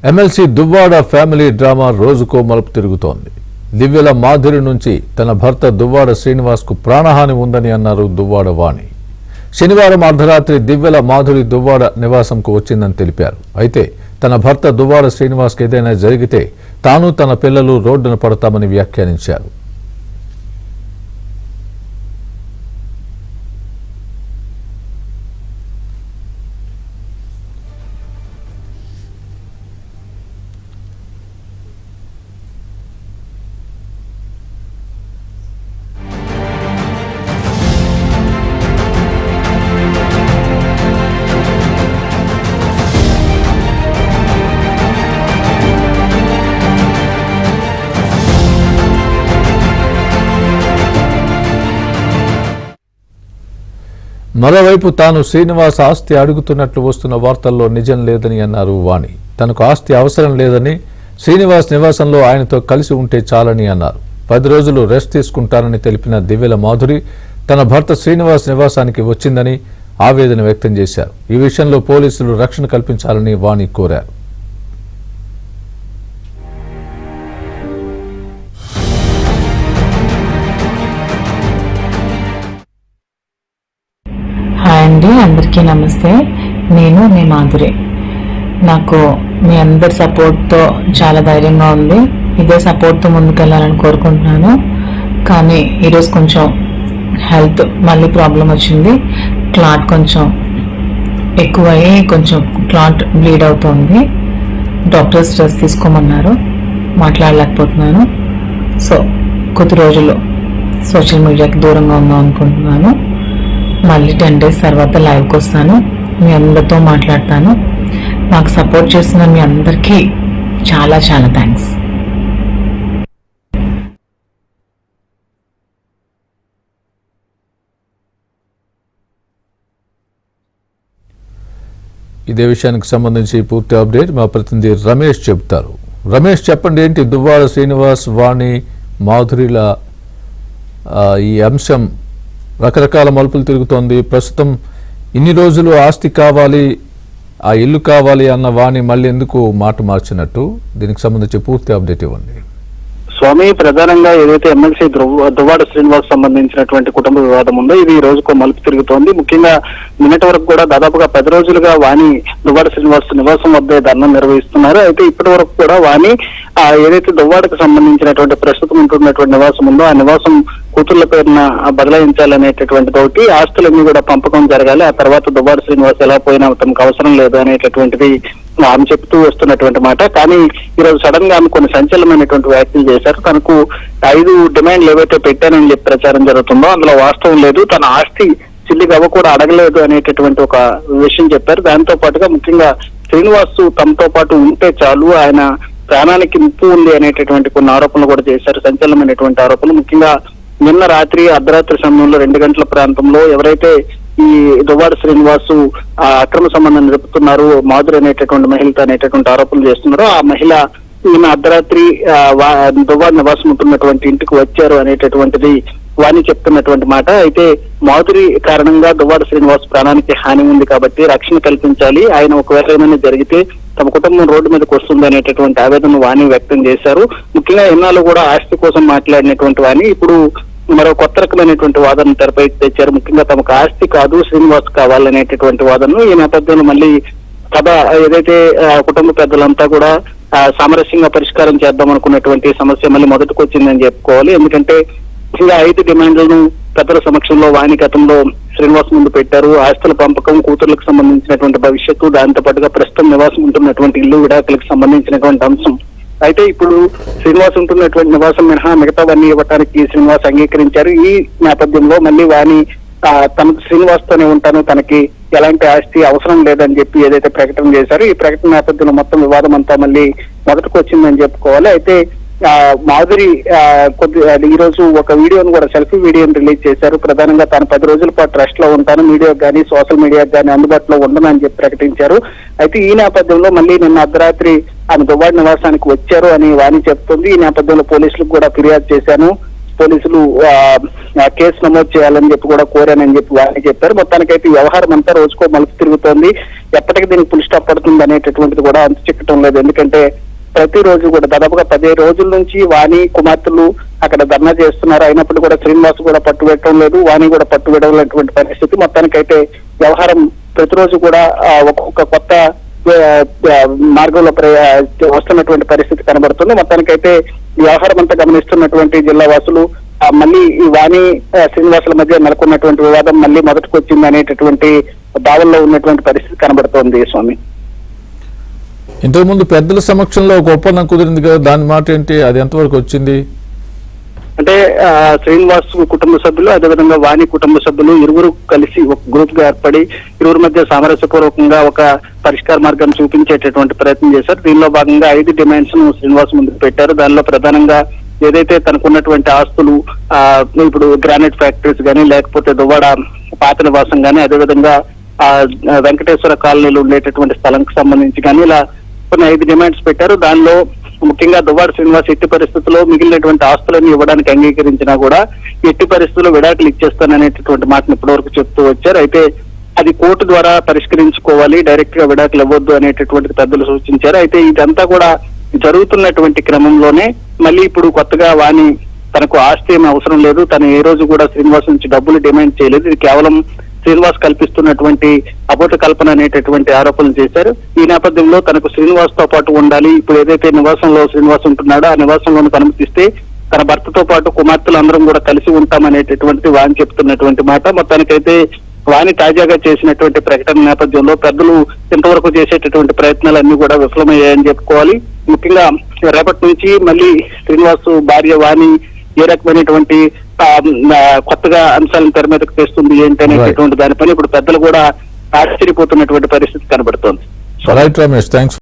MLC Duvvada family drama రోజుకో మలుపు తిరుగుతోంది. దివ్యల మాధురి నుంచి తన భర్త దువ్వాడ శ్రీనివాస్కు ప్రాణహాని ఉందని అన్నారు దువ్వాడ వాణి. శనివారం అర్ధరాత్రి దివ్యల మాధురి దువ్వాడ నివాసంకు వచ్చిందని తెలిపారు. అయితే తన భర్త దువ్వాడ శ్రీనివాస్కి ఏదైనా జరిగితే తాను తన పిల్లలు రోడ్డున పడతామని వ్యాఖ్యానించారు. మరోవైపు తాను శ్రీనివాస్ ఆస్తి అడుగుతున్నట్లు వస్తున్న వార్తల్లో నిజం లేదని అన్నారు వాణి. తనకు ఆస్తి అవసరం లేదని, శ్రీనివాస్ నివాసంలో ఆయనతో కలిసి ఉంటే చాలని అన్నారు. 10 రోజులు రెస్ట్ తీసుకుంటానని తెలిపిన దివ్యల మాధురి తన భర్త శ్రీనివాస్ నివాసానికి వచ్చిందని ఆవేదన వ్యక్తం చేశారు. ఈ విషయంలో పోలీసులు రక్షణ కల్పించాలని వాణి కోరారు. హాయ్ అండి, అందరికీ నమస్తే. నేను మీ మాధురి. నాకు మీ అందరి సపోర్ట్తో చాలా ధైర్యంగా ఉంది. ఇదే సపోర్ట్తో ముందుకెళ్ళాలని కోరుకుంటున్నాను. కానీ ఈరోజు కొంచెం హెల్త్ మళ్ళీ ప్రాబ్లం వచ్చింది. క్లాట్ కొంచెం ఎక్కువయ్యి కొంచెం క్లాట్ బ్లీడ్ అవుతుంది. డాక్టర్స్ స్ట్రెస్ తీసుకోమన్నారు. మాట్లాడలేకపోతున్నాను. సో కొద్ది రోజులు సోషల్ మీడియాకి దూరంగా ఉందాం అనుకుంటున్నాను. మళ్ళీ 10 days తర్వాత లైవ్కి వస్తాను. మీ అందరితో మాట్లాడతాను. నాకు సపోర్ట్ చేస్తున్న మీ అందరికీ చాలా చాలా థ్యాంక్స్. ఇదే విషయానికి సంబంధించి పూర్తి అప్డేట్ మా ప్రతినిధి రమేష్ చెబుతారు. రమేష్, చెప్పండి, ఏంటి దువ్వాడ శ్రీనివాస్, వాణి, మాధురిల ఈ అంశం రకరకాల మలుపులు తిరుగుతోంది. ప్రస్తుతం ఇన్ని రోజులు ఆస్తి కావాలి, ఆ ఇల్లు కావాలి అన్న వాణి మళ్ళీ ఎందుకు మాట మార్చినట్టు? దీనికి సంబంధించి పూర్తి అప్డేట్ ఇవ్వండి. స్వామి, ప్రధానంగా ఏదైతే ఎమ్మెల్సీ దువ్వాడ శ్రీనివాస్ సంబంధించినటువంటి కుటుంబ వివాదం ఉందో ఇది ఈ రోజుకు మలుపు తిరుగుతోంది. ముఖ్యంగా నిన్నటి వరకు కూడా దాదాపుగా 10 రోజులుగా వాణి దువ్వాడ శ్రీనివాస్ నివాసం వద్ద ధర్నా నిర్వహిస్తున్నారు. అయితే ఇప్పటి వరకు కూడా వాణి ఏదైతే దువ్వాడకు సంబంధించినటువంటి ప్రస్తుతం ఉంటున్నటువంటి నివాసం ఉందో ఆ నివాసం కూతుర్ల పేరున బదలాయించాలనేటటువంటి తోటి ఆస్తులన్నీ కూడా పంపకం జరగాలి. ఆ తర్వాత దువ్వాడ శ్రీనివాస్ ఎలా పోయినా తమకు అవసరం లేదు అనేటటువంటిది ఆమె చెప్తూ వస్తున్నటువంటి మాట. కానీ ఈరోజు సడన్ గా ఆమె కొన్ని సంచలనమైనటువంటి వ్యాఖ్యలు చేశారు. తనకు 5 డిమాండ్లు ఏవైతే పెట్టానని చెప్పి ప్రచారం జరుగుతుందో అందులో వాస్తవం లేదు, తన ఆస్తి చిల్లిగవ్వ కూడా అడగలేదు అనేటటువంటి ఒక విషయం చెప్పారు. దాంతో పాటుగా ముఖ్యంగా శ్రీనివాస్ తమతో పాటు ఉంటే చాలు, ఆయన ప్రాణానికి ముప్పు ఉంది అనేటటువంటి కొన్ని ఆరోపణలు కూడా చేశారు. సంచలనమైనటువంటి ఆరోపణలు. ముఖ్యంగా నిన్న రాత్రి అర్ధరాత్రి సమయంలో 2 గంటల ప్రాంతంలో ఎవరైతే ఈ దువ్వాడ శ్రీనివాసు అక్రమ సంబంధం నిలుపుతున్నారు మాధురి అనేటటువంటి మహిళతో అనేటటువంటి ఆరోపణలు చేస్తున్నారో ఆ మహిళ నిన్న అర్ధరాత్రి దువ్వాడ నివాసం ఉంటున్నటువంటి ఇంటికి వచ్చారు అనేటటువంటిది వాణి చెప్తున్నటువంటి మాట. అయితే మాధురి కారణంగా దువ్వాడ శ్రీనివాస్ ప్రాణానికి హాని ఉంది కాబట్టి రక్షణ కల్పించాలి, ఆయన ఒకవేళ ఏమైనా జరిగితే తమ కుటుంబం రోడ్డు మీదకి వస్తుంది అనేటటువంటి ఆవేదన వాణి వ్యక్తం చేశారు. ముఖ్యంగా ఎన్నాళ్ళు కూడా ఆస్తి కోసం మాట్లాడినటువంటి వాణి ఇప్పుడు మరో కొత్త రకమైనటువంటి వాదన తెరపై తెచ్చారు. ముఖ్యంగా తమకు ఆస్తి కాదు, శ్రీనివాస్ కావాలనేటటువంటి వాదనను. ఈ నేపథ్యంలో మళ్ళీ సభ ఏదైతే కుటుంబ పెద్దలంతా కూడా సామరస్యంగా పరిష్కారం చేద్దాం అనుకున్నటువంటి సమస్య మళ్ళీ మొదటికి వచ్చిందని చెప్పుకోవాలి. ఎందుకంటే ఇంకా 5 డిమాండ్లను పెద్దల సమక్షంలో వాణి గతంలో శ్రీనివాస్ ముందు పెట్టారు. ఆస్తుల పంపకం, కూతుర్లకు సంబంధించినటువంటి భవిష్యత్తు, దాంతో పాటుగా ప్రస్తుతం నివాసం ఉంటున్నటువంటి ఇల్లు విడాకులకు సంబంధించినటువంటి అంశం. అయితే ఇప్పుడు శ్రీనివాస్ ఉంటున్నటువంటి నివాసం మినహా మిగతావన్నీ ఇవ్వడానికి శ్రీనివాస్ అంగీకరించారు. ఈ నేపథ్యంలో మళ్ళీ వాణి తనకు శ్రీనివాస్ తోనే ఉంటాను, తనకి ఎలాంటి ఆస్తి అవసరం లేదని చెప్పి ఏదైతే ప్రకటన చేశారో ఈ ప్రకటన నేపథ్యంలో మొత్తం వివాదం అంతా మళ్ళీ మొదటికి వచ్చిందని చెప్పుకోవాలి. అయితే మాధురి ఈ రోజు ఒక వీడియోను కూడా సెల్ఫీ వీడియోని రిలీజ్ చేశారు. ప్రధానంగా తాను 10 రోజుల పాటు రెస్ట్ లో ఉంటాను, మీడియాకు కానీ సోషల్ మీడియాకు కానీ అందుబాటులో ఉండనని చెప్పి ప్రకటించారు. అయితే ఈ నేపథ్యంలో మళ్ళీ నిన్న అర్ధరాత్రి ఆమె దువ్వాడ నివాసానికి వచ్చారు అని వాణి చెప్తుంది. ఈ నేపథ్యంలో పోలీసులకు కూడా ఫిర్యాదు చేశాను, పోలీసులు కేసు నమోదు చేయాలని చెప్పి కూడా కోరానని చెప్పి వారిని చెప్పారు. మొత్తానికైతే ఈ వ్యవహారం అంతా రోజుకో మలుపు తిరుగుతోంది. ఎప్పటికీ దీనికి పులి స్టాప్ పడుతుంది అనేటటువంటిది కూడా అంతు చిక్కటం లేదు. ఎందుకంటే ప్రతిరోజు కూడా దాదాపుగా 15 రోజుల నుంచి వాణి కుమార్తెలు అక్కడ ధర్నా చేస్తున్నారు. అయినప్పుడు కూడా శ్రీనివాస్ కూడా పట్టుబెట్టడం లేదు, వాణి కూడా పట్టుబెట్టలేటువంటి పరిస్థితి. మొత్తానికైతే వ్యవహారం ప్రతిరోజు కూడా ఒక్కొక్క కొత్త మార్గంలో వస్తున్నటువంటి పరిస్థితి కనబడుతుంది. మొత్తానికైతే ఈ వ్యవహారం అంతా గమనిస్తున్నటువంటి జిల్లా వాసులు మళ్ళీ ఈ వాణి శ్రీనివాసుల మధ్య నెలకొన్నటువంటి వివాదం మళ్ళీ మొదటికి వచ్చింది అనేటటువంటి భావనలో ఉన్నటువంటి పరిస్థితి కనబడుతోంది స్వామి. ఇంతకుముందు పెద్దల సమక్షంలో ఒక ఒప్పందం కుదిరింది కదా, దాని మాట ఏంటి, అది ఎంతవరకు వచ్చింది? అంటే శ్రీనివాస్ కుటుంబ సభ్యులు అదేవిధంగా వాణి కుటుంబ సభ్యులు ఇరువురు కలిసి ఒక గ్రూప్ గా ఏర్పడి ఇరువురు మధ్య సామరస్యపూర్వకంగా ఒక పరిష్కార మార్గాన్ని చూపించేటటువంటి ప్రయత్నం చేశారు. దీనిలో భాగంగా 5 డిమాండ్స్ ను శ్రీనివాస్ ముందుకు పెట్టారు. దానిలో ప్రధానంగా ఏదైతే తనకున్నటువంటి ఆస్తులు ఇప్పుడు గ్రానైట్ ఫ్యాక్టరీస్ కానీ లేకపోతే దువ్వాడ పాత నివాసం కానీ అదేవిధంగా వెంకటేశ్వర కాలనీలో ఉండేటటువంటి స్థలంకి సంబంధించి కానీ ఇలా కొన్ని 5 డిమాండ్స్ పెట్టారు. దానిలో ముఖ్యంగా దువ్వాడ శ్రీనివాస్ ఎట్టి పరిస్థితుల్లో మిగిలినటువంటి ఆస్తులను ఇవ్వడానికి అంగీకరించినా కూడా ఎట్టి పరిస్థితుల్లో విడాకులు ఇచ్చేస్తాననేటటువంటి మాటను ఇప్పటివరకు చెప్తూ వచ్చారు. అయితే అది కోర్టు ద్వారా పరిష్కరించుకోవాలి, డైరెక్ట్ గా విడాకులు ఇవ్వద్దు అనేటటువంటి పెద్దలు సూచించారు. అయితే ఇదంతా కూడా జరుగుతున్నటువంటి క్రమంలోనే మళ్ళీ ఇప్పుడు కొత్తగా వాణి తనకు ఆస్తి ఏమీ అవసరం లేదు, తను ఏ రోజు కూడా శ్రీనివాస్ నుంచి డబ్బులు డిమాండ్ చేయలేదు, ఇది కేవలం శ్రీనివాస్ కల్పిస్తున్నటువంటి అబద్ధ కల్పన అనేటటువంటి ఆరోపణలు చేశారు. ఈ నేపథ్యంలో తనకు శ్రీనివాస్ తో పాటు ఉండాలి, ఇప్పుడు ఏదైతే నివాసంలో శ్రీనివాస్ ఉంటున్నాడో ఆ నివాసంలోకి అనుమతిస్తే తన భర్తతో పాటు కుమార్తెలు అందరం కూడా కలిసి ఉంటామనేటటువంటి వాణి చెప్తున్నటువంటి మాట. మొత్తానికైతే వాణి తాజాగా చేసినటువంటి ప్రకటన నేపథ్యంలో పెద్దలు ఇంతవరకు చేసేటటువంటి ప్రయత్నాలన్నీ కూడా విఫలమయ్యాయని చెప్పుకోవాలి. ముఖ్యంగా రేపటి నుంచి మళ్ళీ శ్రీనివాస్ భార్య వాణి ఏ రకమైనటువంటి కొత్తగా అంశాలను తెర మీదకు తెస్తుంది ఏంటి అనేటటువంటి దానిపైన ఇప్పుడు పెద్దలు కూడా ఆశ్చర్యపోతున్నటువంటి పరిస్థితి కనబడుతోంది. Right Ramesh, thanks.